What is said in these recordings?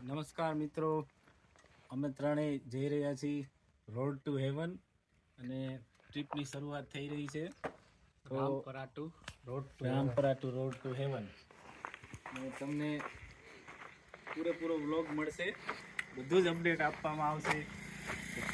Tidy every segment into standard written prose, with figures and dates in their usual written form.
નમસ્કાર મિત્રો, અમે ત્રણેય જઈ રહ્યા છીએ રોડ ટુ હેવન અને ટ્રીપની શરૂઆત થઈ રહી છે. તો Rampara to road to heaven તમને પૂરેપૂરો વ્લોગ મળશે, બધું જ અપડેટ આપવામાં આવશે.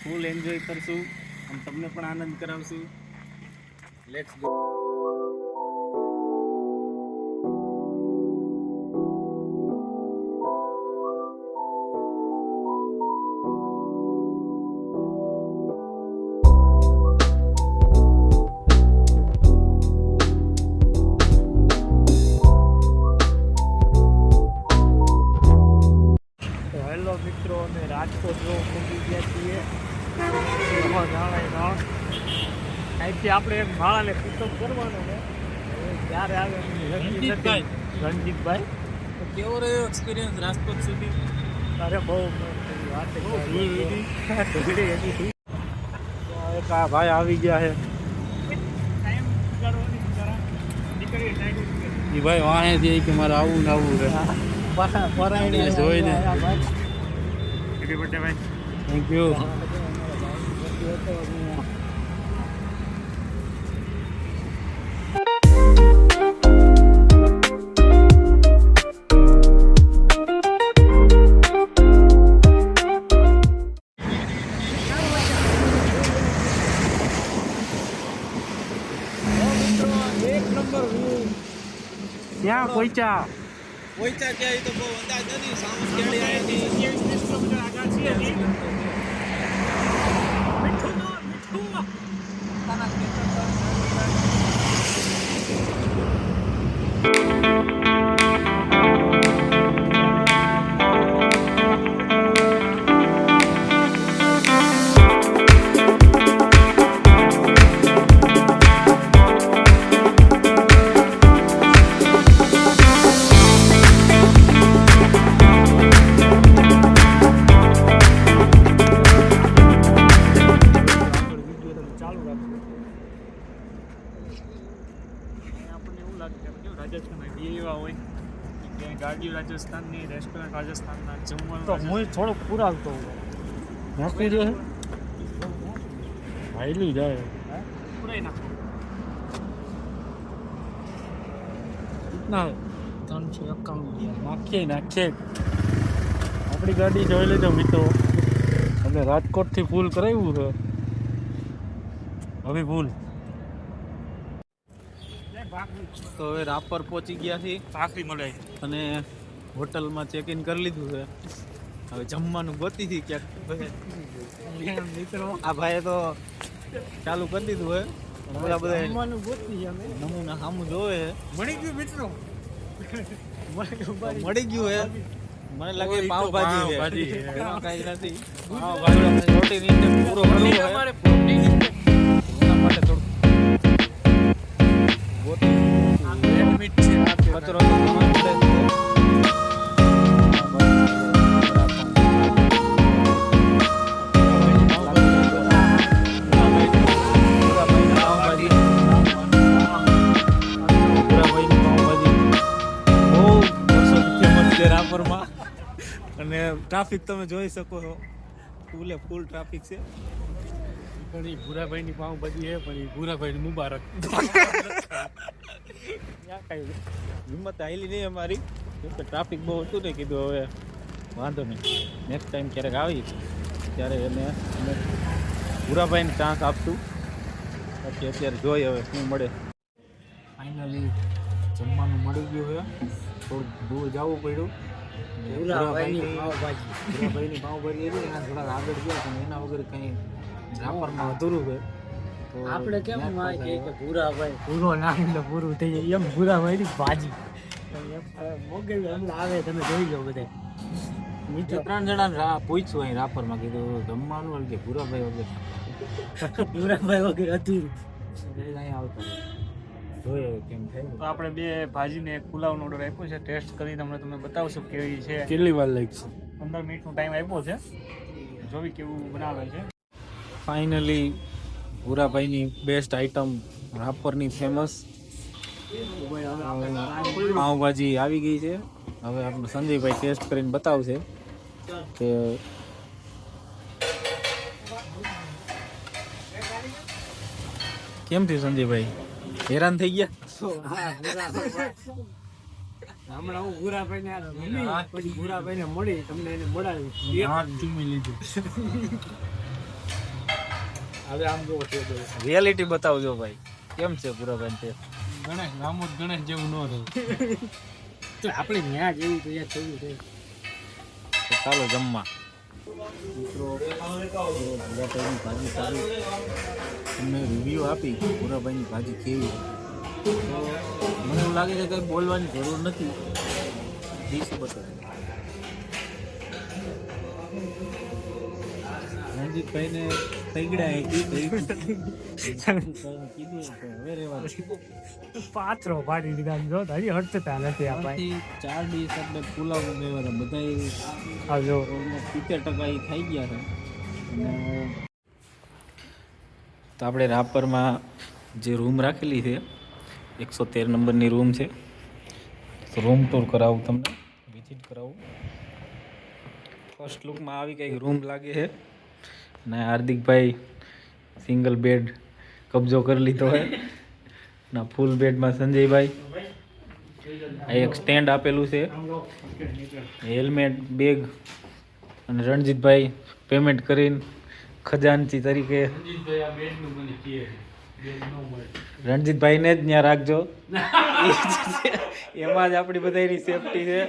ફૂલ એન્જોય કરશું અને તમને પણ આનંદ કરાવશું. Let's go. મિત્રો અમે રાજકોટ જો પહોંચી ગયા છીએ. અહીંથી આપણે એક માળાને પિકઅપ કરવાનો છે. ક્યારે આવે રણજીતભાઈ, કેવો રહ્યો એક્સપિરિયન્સ રાજકોટ સુધી? અરે બહુ વાત એક આ ભાઈ આવી ગયા છે. એ ભાઈ વાણેથી કે મારે આવું ને આવું છે જોઈને. હેપી બર્થડે ભાઈ. Thank you. ક્યાં પહોંચ્યા? ક્યાં તો બહુ અંદાજ નથી. સાઉન્ડ કેડી આયાથી 23 કિલોમીટર આગળ છે. ગાડીઓ રાજસ્થાનની, રેસ્ટોરન્ટ રાજસ્થાનના, જમવાનું તો હું થોડોક પુરાવતો નાખી દે ભાઈલું જાય પુરાઈ નાખો. ના 351 નાખીએ. આપણી ગાડી જોઈ લેજો મિત્રો. અમે રાજકોટથી ફૂલ કરાવ્યું છે. હવે ફૂલ તો હવે રાપર પહોંચી ગયા છીએ. ભાખરી મળે અને હોટલમાં ચેક ઇન કરી લીધું છે. હવે જમવાનું ગોતી ક્યાંક મિત્રો. આ ભાઈએ તો ચાલુ કરી દીધું હોય. બધા જમવાનું ગોતી નમૂના સામું જોવે છે. મળી ગયું મિત્રો, મળી ગયું હે. મને લાગે પાવભાજી છે, કઈ નથી. રોટી નીચે પૂરો કરવો હોય એના માટે થોડું કચરો રાપરમાં. અને ટ્રાફિક તમે જોઈ શકો છો, ફૂલ ટ્રાફિક છે. પણ એ ભૂરાભાઈની પાઉંભાજી છે, પણ એ ભૂરાભાઈ મુબારક. હિંમત આવેલી નહીં અમારી, કેમકે ટ્રાફિક બહુ હતું ને. કીધું હવે વાંધો નહીં, નેક્સ્ટ ટાઈમ ક્યારેક આવી ત્યારે એને અમે ભૂરાભાઈને ચાન્સ આપશું. પછી અત્યારે જોઈએ હવે શું મળે. ફાઇનલી જમવાનું મળી ગયું છે. થોડુંક દૂર જવું પડ્યું. ભૂરાભાઈની પાઉંભાજી હતી, એના થોડાક આગળ ગયા પણ એના વગર કંઈ રાપરમાં અધૂરું છે. તો આપણે કેમ કે ભૂરાભાઈ પૂરો નામ એટલે પૂરું થઈ જાય એમ ભૂરાભાઈની ભાજી મોગે આવે. તમે જોઈ લો બધા નીચે 3 જણા પૂછ્યું અહીં રાપરમાં. કીધું જમવાનું કે ભૂરાભાઈ વગર ભૂરાભાઈ વગર અધૂરું અહીં આવતા. જોઈએ કેમ થાય. તો આપણે 2 ભાજીને 1 પુલાવનો ઓર્ડર આપ્યો છે. ટેસ્ટ કરીને તમને બતાવશું કેવી છે. કેટલી વાર લાગશે? 15 મિનિટનો ટાઈમ આપ્યો છે. જોવી કેવું બનાવે છે. ફાઇનલી ભૂરાભાઈની બેસ્ટ આઈટમ, રાપરની ફેમસ પાઉંભાજી આવી ગઈ છે. હવે આપણે સંજયભાઈ ટેસ્ટ કરીને બતાવશે કે કેમ થયું સંજયભાઈ? હેરાન થઈ ગયા? હમણાં હું ભૂરાભાઈને આ મળી, પછી ભૂરાભાઈને મળી, તમને એને મળાવી. હાથ ચૂમી લીધું. હવે આમ જો છે તો રિયાલિટી બતાવજો ભાઈ, કેમ છે પૂરાભાઈ તે? ગણેશ રામોદ ગણેશ જેવું ન રહ્યું. તો આપણે ન્યા જેવું તો યાર થયું છે. તો ચાલો જમવા. મિત્રો ભૂરાભાઈની ભાજી સારી, તમને રિવ્યૂ આપી ભૂરાભાઈની ભાજી કેવી. તો મને એવું લાગે છે કંઈ બોલવાની જરૂર નથી, ડીશ બતાવે. રણજીતભાઈને તૈગડા કીધું હવે રેવા પાત્રો પાડી દીધા જો હજી હટતા નથી આ ભાઈ. 4 ડીશ આપણે પુલાવ મેળવ્યા બધા આ જો 70% ઈ થઈ ગયા છે. અને તો આપણે રાપરમાં જે રૂમ રાખેલી છે 113 નંબરની રૂમ છે. તો રૂમ ટૂર કરાવું, તમને વિઝિટ કરાવું. ફર્સ્ટ લુકમાં આવી કંઈક રૂમ લાગે છે. અને હાર્દિકભાઈ સિંગલ બેડ કબજો કરી લીધો હોય ના ફૂલ બેડમાં સંજયભાઈ. આ એક સ્ટેન્ડ આપેલું છે, હેલ્મેટ, બેગ. અને રણજીતભાઈ પેમેન્ટ કરીને ખજાનચી તરીકે રણજીતભાઈને જ ત્યાં રાખજો. એમાં જ આપણી બધાની સેફટી છે.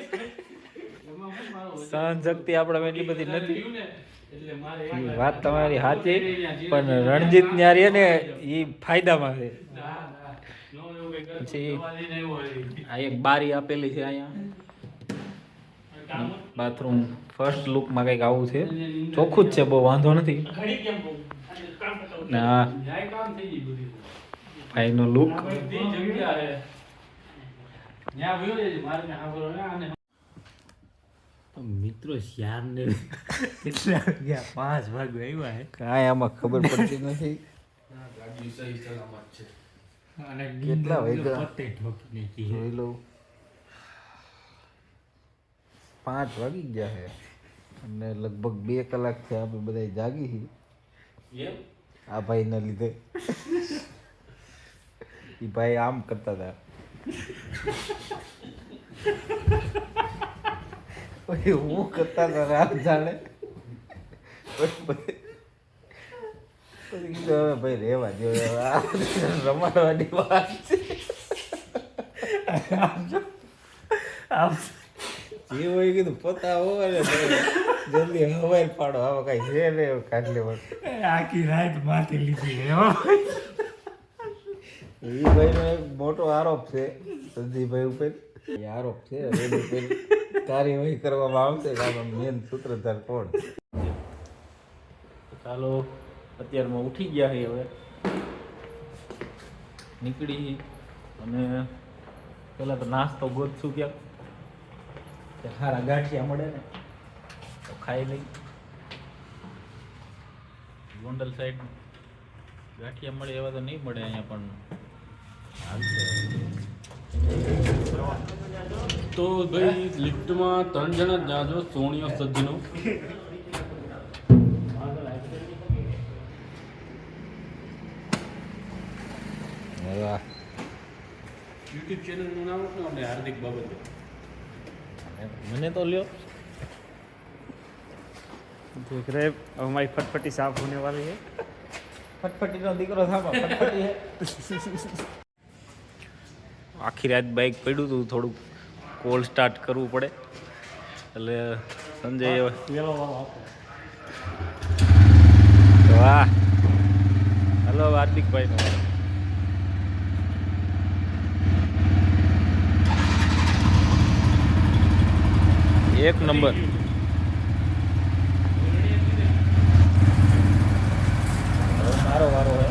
સહન શક્તિ આપણા એટલી બધી નથી. વાત તમારી સાચી, પણ રણજીત ત્યાં રહે ને એ ફાયદામાં છે. પછી આ એક બારી આપેલી છે અહીંયા, બાથરૂમ. ફર્સ્ટ લુકમાં કંઈક આવું છે, ચોખ્ખું જ છે, બહુ વાંધો નથી. ને આ ભાઈનો લુક. મિત્રો શ્યાર ને કેટલા વાગ્યા? 5 વાગે આવ્યા હે. કાંઈ આમાં ખબર પડતી નથી. અને કેટલા વાગ્યા? પત્તે ઠોકી નથી. જોઈ લઉં, 5 વાગી ગયા છે. અને લગભગ 2 કલાકથી આપણે બધા જાગી છીએ આ ભાઈના લીધે. એ ભાઈ આમ કરતા હતા. પછી હું કરતા હતા રાત જાણે. પછી કીધું હવે ભાઈ રહેવા દો, રમાડવાની વાત છે. જે હોય કીધું પોતા હોય ને જલ્દી હવાઈ પાડો, આવા કઈ છે ને કાઢ લેવાનું. આખી રાત માથે લીધી એ ભાઈનો એક મોટો આરોપ છે સંજયભાઈ ઉપર. એ આરોપ છે, એની ઉપર કાર્યવાહી કરવામાં આવશે કે આમાં મેન સૂત્રધાર કોણ. ચાલો અત્યારમાં ઉઠી ગયા છે, હવે નીકળી. અને પેલા તો નાસ્તો ગોતશું ક્યાંક, સારા ગાંઠિયા મળે ને તો ખાઈ લઈ. ગોંડલ સાઈડ ગાંઠિયા મળે એવા તો નહીં મળે અહીંયા, પણ તો ભાઈ લિફ્ટમાં 3 જણા જ જાજો, સોનિયો સજ્જનો. યુટ્યુબ ચેનલનું નામ શું આપણે? હાર્દિક બાબત. મને તો લ્યો. देख रहे हमारी फटफटी साफ होने वाली है. ફટફટીનો દીકરો થાપા ફટફટી હે. આખી રાત બાઇક પડ્યું હતું, થોડુંક કોલ સ્ટાર્ટ કરવું પડે એટલે સંજય વાહ. હલો હાર્દિકભાઈ નો એક નંબર. મારો વારો હે.